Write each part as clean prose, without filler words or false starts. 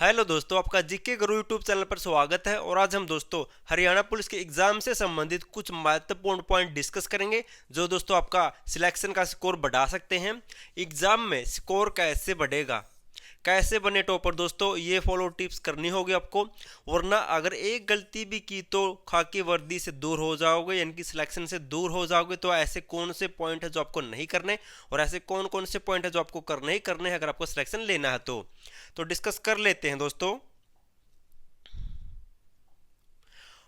Hello दोस्तों, आपका GK गुरु YouTube channel पर स्वागत है। और आज हम दोस्तों हरियाणा पुलिस के एग्जाम से संबंधित कुछ महत्वपूर्ण पॉइंट डिस्कस करेंगे जो दोस्तों आपका सिलेक्शन का स्कोर बढ़ा सकते हैं। एग्जाम में स्कोर कैसे बढ़ेगा, कैसे बने टॉपर दोस्तों, ये फॉलो टिप्स करनी होगी आपको। वरना अगर एक गलती भी की तो खाकी वर्दी से दूर हो जाओगे, यानी कि सिलेक्शन से दूर हो जाओगे। तो ऐसे कौन से पॉइंट है जो आपको नहीं करने, और ऐसे कौन कौन से पॉइंट है जो आपको करने ही करने हैं अगर आपको सिलेक्शन लेना है तो डिस्कस कर लेते हैं दोस्तों।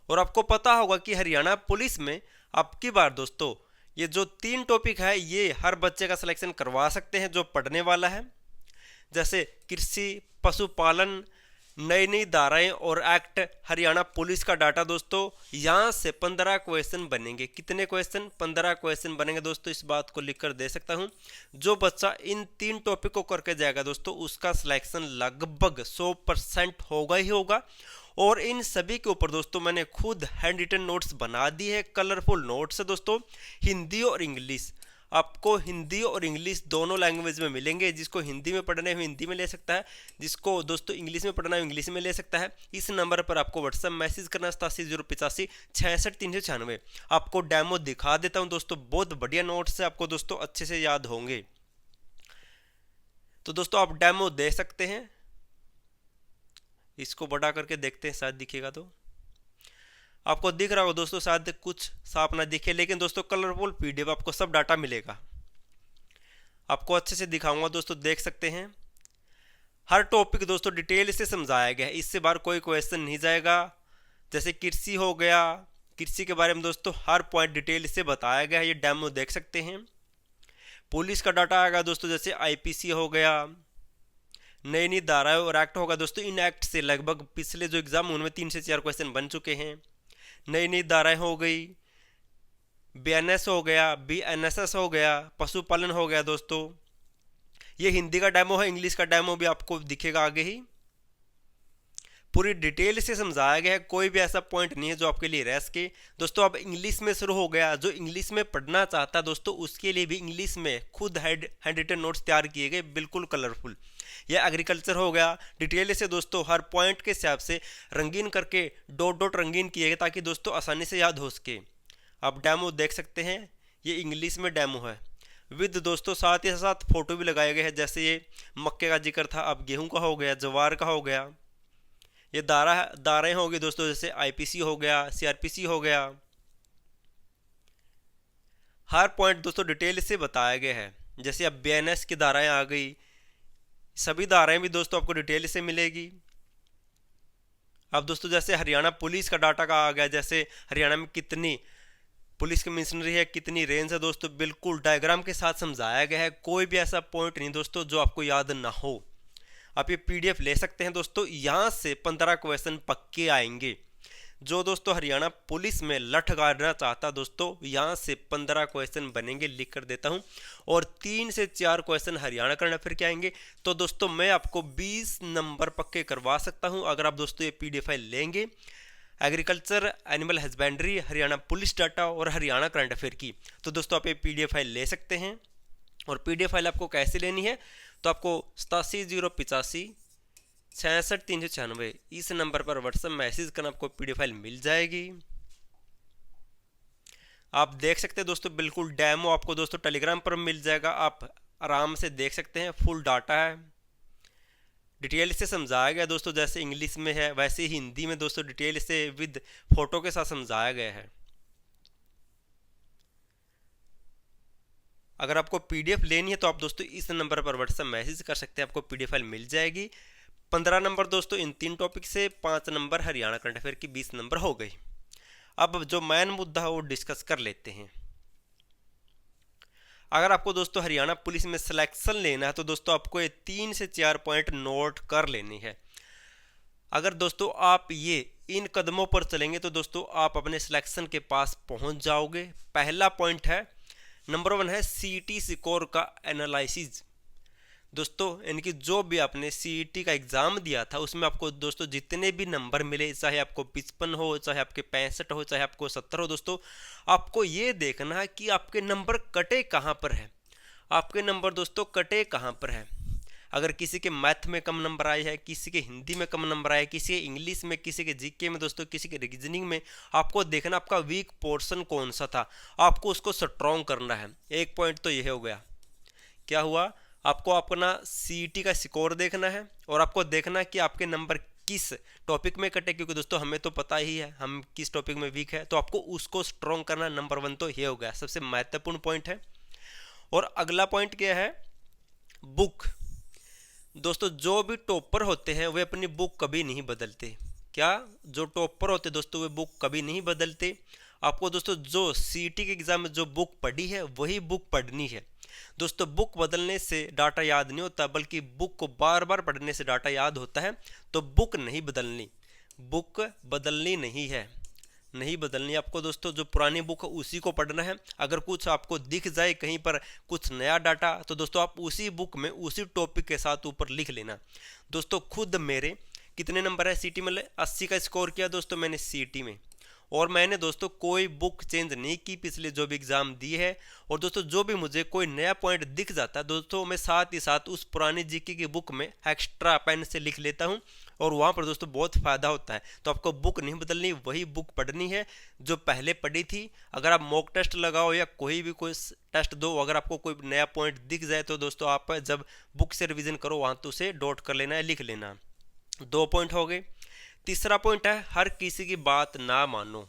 और आपको पता होगा कि हरियाणा पुलिस में अब की बार दोस्तों ये जो 3 टॉपिक है ये हर बच्चे का सिलेक्शन करवा सकते हैं जो पढ़ने वाला है, जैसे कृषि, पशुपालन, नई नई धाराएं और एक्ट, हरियाणा पुलिस का डाटा। दोस्तों यहाँ से 15 क्वेश्चन बनेंगे। कितने क्वेश्चन? 15 क्वेश्चन बनेंगे दोस्तों। इस बात को लिखकर दे सकता हूँ। जो बच्चा इन 3 टॉपिक को करके जाएगा दोस्तों उसका सिलेक्शन लगभग 100% होगा ही होगा। और इन सभी के ऊपर दोस्तों मैंने खुद हैंड रिटन नोट्स बना दी है, कलरफुल नोट्स है दोस्तों। हिंदी और इंग्लिश, आपको हिंदी और इंग्लिश दोनों लैंग्वेज में मिलेंगे। जिसको हिंदी में पढ़ना है हिंदी में ले सकता है, जिसको दोस्तों इंग्लिश में पढ़ना है इंग्लिश में ले सकता है। इस नंबर पर आपको व्हाट्सएप मैसेज करना 87 085 66 396। आपको डेमो दिखा देता हूं दोस्तों, बहुत बढ़िया नोट्स है, आपको दोस्तों अच्छे से याद होंगे। तो दोस्तों आप डेमो दे सकते हैं। इसको बड़ा करके देखते हैं, शायद दिखेगा। तो आपको दिख रहा होगा दोस्तों, शायद कुछ साफ ना दिखे, लेकिन दोस्तों कलरफुल पीडीएफ आपको सब डाटा मिलेगा। आपको अच्छे से दिखाऊंगा दोस्तों, देख सकते हैं। हर टॉपिक दोस्तों डिटेल से समझाया गया है, इससे बाहर कोई क्वेश्चन नहीं जाएगा। जैसे कृषि हो गया, कृषि के बारे में दोस्तों हर पॉइंट डिटेल से बताया गया है, ये डेमो देख सकते हैं। पुलिस का डाटा आएगा दोस्तों, जैसे आईपीसी हो गया, नई नई धाराएं और एक्ट होगा दोस्तों। इन एक्ट से लगभग पिछले जो एग्जाम उनमें 3 से 4 क्वेश्चन बन चुके हैं। नई नई धाराएं हो गई, बीएनएस हो गया, बीएनएसएस हो गया, पशुपालन हो गया दोस्तों। ये हिंदी का डेमो है, इंग्लिश का डेमो भी आपको दिखेगा आगे ही। पूरी डिटेल से समझाया गया है, कोई भी ऐसा पॉइंट नहीं है जो आपके लिए रह सके दोस्तों। अब इंग्लिश में शुरू हो गया, जो इंग्लिश में पढ़ना चाहता है दोस्तों उसके लिए भी इंग्लिश में खुद हैंड रिटन नोट्स तैयार किए गए, बिल्कुल कलरफुल। यह एग्रीकल्चर हो गया, डिटेल से दोस्तों हर पॉइंट के हिसाब से रंगीन करके डॉट डॉट रंगीन किए गए ताकि दोस्तों आसानी से याद हो सके। आप डेमो देख सकते हैं, ये इंग्लिश में डेमो है विद दोस्तों, साथ ही साथ फोटो भी लगाए गए हैं। जैसे ये मक्के का जिक्र था, अब गेहूं का हो गया, जवार का हो गया। ये दारें होगी दोस्तों, जैसे आईपीसी हो गया, सीआरपीसी हो गया। हर पॉइंट दोस्तों डिटेल से बताया गया है। जैसे अब बीएनएस की धाराएं आ गई, सभी धाराएं भी दोस्तों आपको डिटेल से मिलेगी। अब दोस्तों जैसे हरियाणा पुलिस का डाटा का आ गया, जैसे हरियाणा में कितनी पुलिस कमिश्नरी है, कितनी रेंज है दोस्तों, बिल्कुल डायग्राम के साथ समझाया गया है। कोई भी ऐसा पॉइंट नहीं दोस्तों जो आपको याद ना हो। आप ये पीडीएफ ले सकते हैं दोस्तों, यहाँ से 15 क्वेश्चन पक्के आएंगे। जो दोस्तों हरियाणा पुलिस में लठ गाड़ना चाहता दोस्तों, यहाँ से 15 क्वेश्चन बनेंगे, लिख कर देता हूँ। और 3 से 4 क्वेश्चन हरियाणा करंट अफेयर के आएंगे। तो दोस्तों मैं आपको 20 नंबर पक्के करवा सकता हूँ अगर आप दोस्तों ये पीडीएफ फाइल लेंगे। Agriculture, animal husbandry, Haryana police data और हरियाणा करंट अफेयर की। तो दोस्तों आप ये पीडीएफ फाइल ले सकते हैं। और पीडीएफ फाइल आपको कैसे लेनी है, तो आपको 87 085 66 396 इस नंबर पर व्हाट्सएप मैसेज करना, आपको पीडीएफ फाइल मिल जाएगी। आप देख सकते हैं दोस्तों, बिल्कुल डेमो आपको दोस्तों टेलीग्राम पर मिल जाएगा। आप आराम से देख सकते हैं, फुल डाटा है, डिटेल से समझाया गया दोस्तों। जैसे इंग्लिश में है वैसे ही हिंदी में दोस्तों डिटेल से विद फोटो के साथ समझाया गया है। अगर आपको पीडीएफ लेनी है तो आप दोस्तों इस नंबर पर व्हाट्सएप मैसेज कर सकते हैं, आपको पीडीएफ फाइल मिल जाएगी। 15 नंबर दोस्तों इन 3 टॉपिक से, 5 नंबर हरियाणा करंट अफेयर की, 20 नंबर हो गई। अब जो मेन मुद्दा है वो डिस्कस कर लेते हैं। अगर आपको दोस्तों हरियाणा पुलिस में सिलेक्शन लेना है तो दोस्तों आपको ये 3 से 4 पॉइंट नोट कर लेनी है। अगर दोस्तों आप ये इन कदमों पर चलेंगे तो दोस्तों आप अपने सिलेक्शन के पास पहुंच जाओगे। पहला पॉइंट है, नंबर 1 है सीईटी स्कोर का एनालिसिस। दोस्तों इनकी जो भी आपने सीईटी का एग्जाम दिया था उसमें आपको दोस्तों जितने भी नंबर मिले, चाहे आपको 55 हो, चाहे आपके 65 हो, चाहे आपको 70 हो दोस्तों, आपको ये देखना है कि आपके नंबर कटे कहाँ पर है। आपके नंबर दोस्तों कटे कहाँ पर है। अगर किसी के मैथ में कम नंबर आए हैं, किसी के हिंदी में कम नंबर आए, किसी के इंग्लिश में, किसी के जीके में दोस्तों, किसी के रीजनिंग में, आपको देखना आपका वीक पोर्शन कौन सा था, आपको उसको स्ट्रॉन्ग करना है। एक पॉइंट तो यह हो गया। क्या हुआ, आपको अपना सीईटी का स्कोर देखना है और आपको देखना है कि आपके नंबर किस टॉपिक में कटे, क्योंकि दोस्तों हमें तो पता ही है हम किस टॉपिक में वीक है, तो आपको उसको स्ट्रॉन्ग करना। नंबर 1 तो ये हो गया, सबसे महत्वपूर्ण पॉइंट है। और अगला पॉइंट क्या है, बुक। दोस्तों जो भी टॉपर होते हैं वे अपनी बुक कभी नहीं बदलते। क्या, जो टॉपर होते दोस्तों वे बुक कभी नहीं बदलते। आपको दोस्तों जो सीईटी के एग्जाम में जो बुक पढ़ी है वही बुक पढ़नी है। दोस्तों बुक बदलने से डाटा याद नहीं होता, बल्कि बुक को बार बार पढ़ने से डाटा याद होता है। तो बुक नहीं बदलनी, बुक बदलनी नहीं है, नहीं बदलनी आपको दोस्तों। जो पुरानी बुक है उसी को पढ़ना है। अगर कुछ आपको दिख जाए कहीं पर कुछ नया डाटा, तो दोस्तों आप उसी बुक में उसी टॉपिक के साथ ऊपर लिख लेना। दोस्तों खुद मेरे कितने नंबर है सीईटी में, 80 का स्कोर किया दोस्तों मैंने सीईटी में, और मैंने दोस्तों कोई बुक चेंज नहीं की पिछले जो भी एग्जाम दिए है। और दोस्तों जो भी मुझे कोई नया पॉइंट दिख जाता है दोस्तों, मैं साथ ही साथ उस पुरानी जीके की बुक में एक्स्ट्रा पेन से लिख लेता हूं, और वहां पर दोस्तों बहुत फायदा होता है। तो आपको बुक नहीं बदलनी, वही बुक पढ़नी है जो पहले पढ़ी थी। अगर आप मॉक टेस्ट लगाओ या कोई टेस्ट दो, अगर आपको कोई नया पॉइंट दिख जाए तो दोस्तों आप जब बुक से रिविजन करो वहां तो उसे नोट कर लेना है, लिख लेना। 2 पॉइंट हो गए। तीसरा पॉइंट है, हर किसी की बात ना मानो।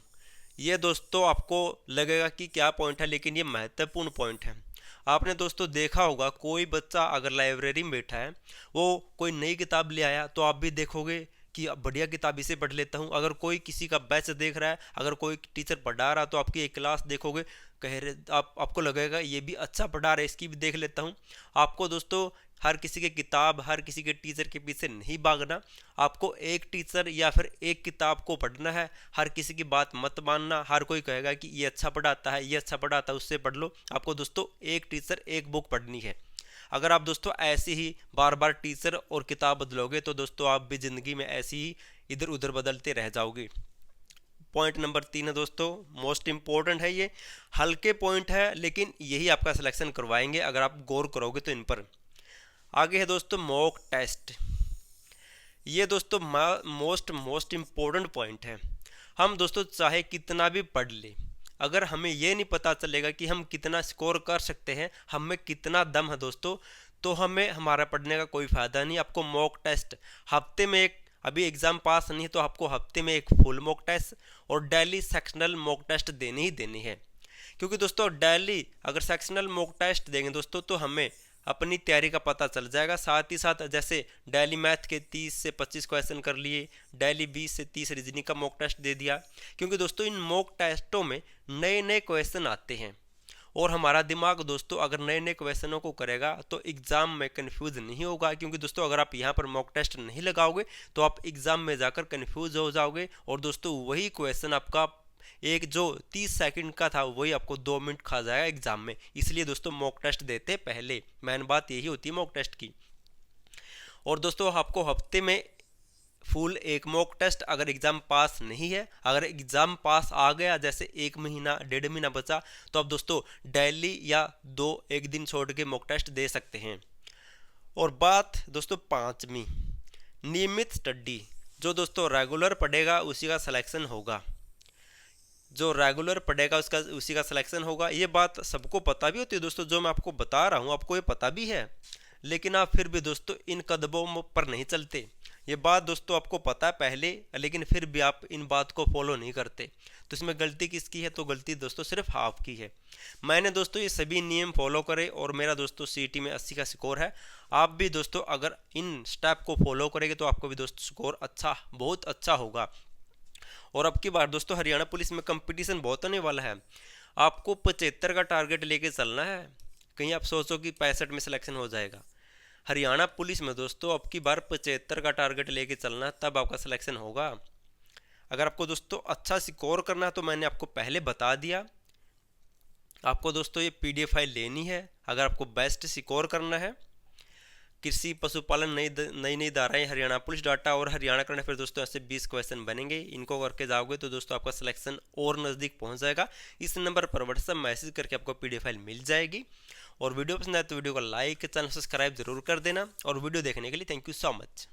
ये दोस्तों आपको लगेगा कि क्या पॉइंट है, लेकिन ये महत्वपूर्ण पॉइंट है। आपने दोस्तों देखा होगा कोई बच्चा अगर लाइब्रेरी में बैठा है, वो कोई नई किताब ले आया, तो आप भी देखोगे कि बढ़िया किताब इसे पढ़ लेता हूँ। अगर कोई किसी का बैच देख रहा है, अगर कोई टीचर पढ़ा रहा, तो आपकी एक क्लास देखोगे, कह रहे आपको लगेगा ये भी अच्छा पढ़ा रहा है, इसकी भी देख लेता हूँ। आपको दोस्तों हर किसी के किताब, हर किसी के टीचर के पीछे नहीं भागना। आपको एक टीचर या फिर एक किताब को पढ़ना है, हर किसी की बात मत मानना। हर कोई कहेगा कि ये अच्छा पढ़ाता है, ये अच्छा पढ़ाता है, उससे पढ़ लो। आपको दोस्तों एक टीचर एक बुक पढ़नी है। अगर आप दोस्तों ऐसे ही बार बार टीचर और किताब बदलोगे तो दोस्तों आप भी जिंदगी में ऐसे ही इधर उधर बदलते रह जाओगे। पॉइंट नंबर 3 है दोस्तों, मोस्ट इंपॉर्टेंट है। ये हल्के पॉइंट है, लेकिन यही आपका सिलेक्शन करवाएंगे अगर आप गौर करोगे तो इन पर। आगे है दोस्तों मॉक टेस्ट। ये दोस्तों मोस्ट इंपॉर्टेंट पॉइंट है। हम दोस्तों चाहे कितना भी पढ़ ले, अगर हमें ये नहीं पता चलेगा कि हम कितना स्कोर कर सकते हैं, हम में कितना दम है दोस्तों, तो हमें हमारा पढ़ने का कोई फायदा नहीं। आपको मॉक टेस्ट हफ्ते में एक, अभी एग्जाम पास नहीं तो आपको हफ्ते में एक फुल मॉक टेस्ट और डेली सेक्शनल मॉक टेस्ट देनी ही देनी है। क्योंकि दोस्तों डेली अगर सेक्शनल मॉक टेस्ट देंगे दोस्तों, तो हमें अपनी तैयारी का पता चल जाएगा। साथ ही साथ जैसे डेली मैथ के 30 से 25 क्वेश्चन कर लिए, डेली 20 से 30 रीजनिंग का मॉक टेस्ट दे दिया। क्योंकि दोस्तों इन मॉक टेस्टों में नए नए क्वेश्चन आते हैं, और हमारा दिमाग दोस्तों अगर नए नए क्वेश्चनों को करेगा तो एग्जाम में कंफ्यूज नहीं होगा। क्योंकि दोस्तों अगर आप यहाँ पर मॉक टेस्ट नहीं लगाओगे तो आप एग्जाम में जाकर कंफ्यूज हो जाओगे, और दोस्तों वही क्वेश्चन आपका एक जो 30 सेकंड का था वही आपको 2 मिनट खा जाएगा एग्जाम में। इसलिए दोस्तों मॉक टेस्ट देते पहले, मेन बात यही होती है मॉक टेस्ट की। और दोस्तों आपको हफ्ते में फुल एक मॉक टेस्ट, अगर एग्जाम पास नहीं है, अगर एग्जाम पास आ गया जैसे 1 महीना 1.5 महीना बचा, तो आप दोस्तों डेली या 1 दिन छोड़ के मॉक टेस्ट दे सकते हैं। और बात दोस्तों 5वीं, नियमित स्टडी। जो दोस्तों रेगुलर पढ़ेगा उसी का सिलेक्शन होगा, जो रेगुलर पढ़ेगा उसका उसी का सिलेक्शन होगा। ये बात सबको पता भी होती है दोस्तों, जो मैं आपको बता रहा हूँ आपको ये पता भी है, लेकिन आप फिर भी दोस्तों इन कदमों पर नहीं चलते। ये बात दोस्तों आपको पता है पहले, लेकिन फिर भी आप इन बात को फॉलो नहीं करते। तो इसमें गलती किसकी है, तो गलती दोस्तों सिर्फ आपकी है। मैंने दोस्तों ये सभी नियम फॉलो करे और मेरा दोस्तों सीईटी में 80 का स्कोर है। आप भी दोस्तों अगर इन स्टेप को फॉलो करेंगे तो आपको भी दोस्तों स्कोर अच्छा, बहुत अच्छा होगा। और अब की बार दोस्तों हरियाणा पुलिस में कंपटीशन बहुत होने वाला है। आपको 75 का टारगेट लेके चलना है, कहीं आप सोचो कि 65 में सिलेक्शन हो जाएगा। हरियाणा पुलिस में दोस्तों अब की बार 75 का टारगेट लेके चलना है, तब आपका सिलेक्शन होगा। अगर आपको दोस्तों अच्छा स्कोर करना है तो मैंने आपको पहले बता दिया, आपको दोस्तों ये PDF फाइल लेनी है। अगर आपको बेस्ट स्कोर करना है, कृषि पशुपालन नई नई धाराएं, हरियाणा पुलिस डाटा और हरियाणा करंट अफेयर दोस्तों ऐसे 20 क्वेश्चन बनेंगे, इनको करके जाओगे तो दोस्तों आपका सिलेक्शन और नज़दीक पहुंच जाएगा। इस नंबर पर व्हाट्सएप मैसेज करके आपको PDF फाइल मिल जाएगी। और वीडियो पसंद आए तो वीडियो को लाइक, चैनल सब्सक्राइब जरूर कर देना। और वीडियो देखने के लिए थैंक यू सो मच।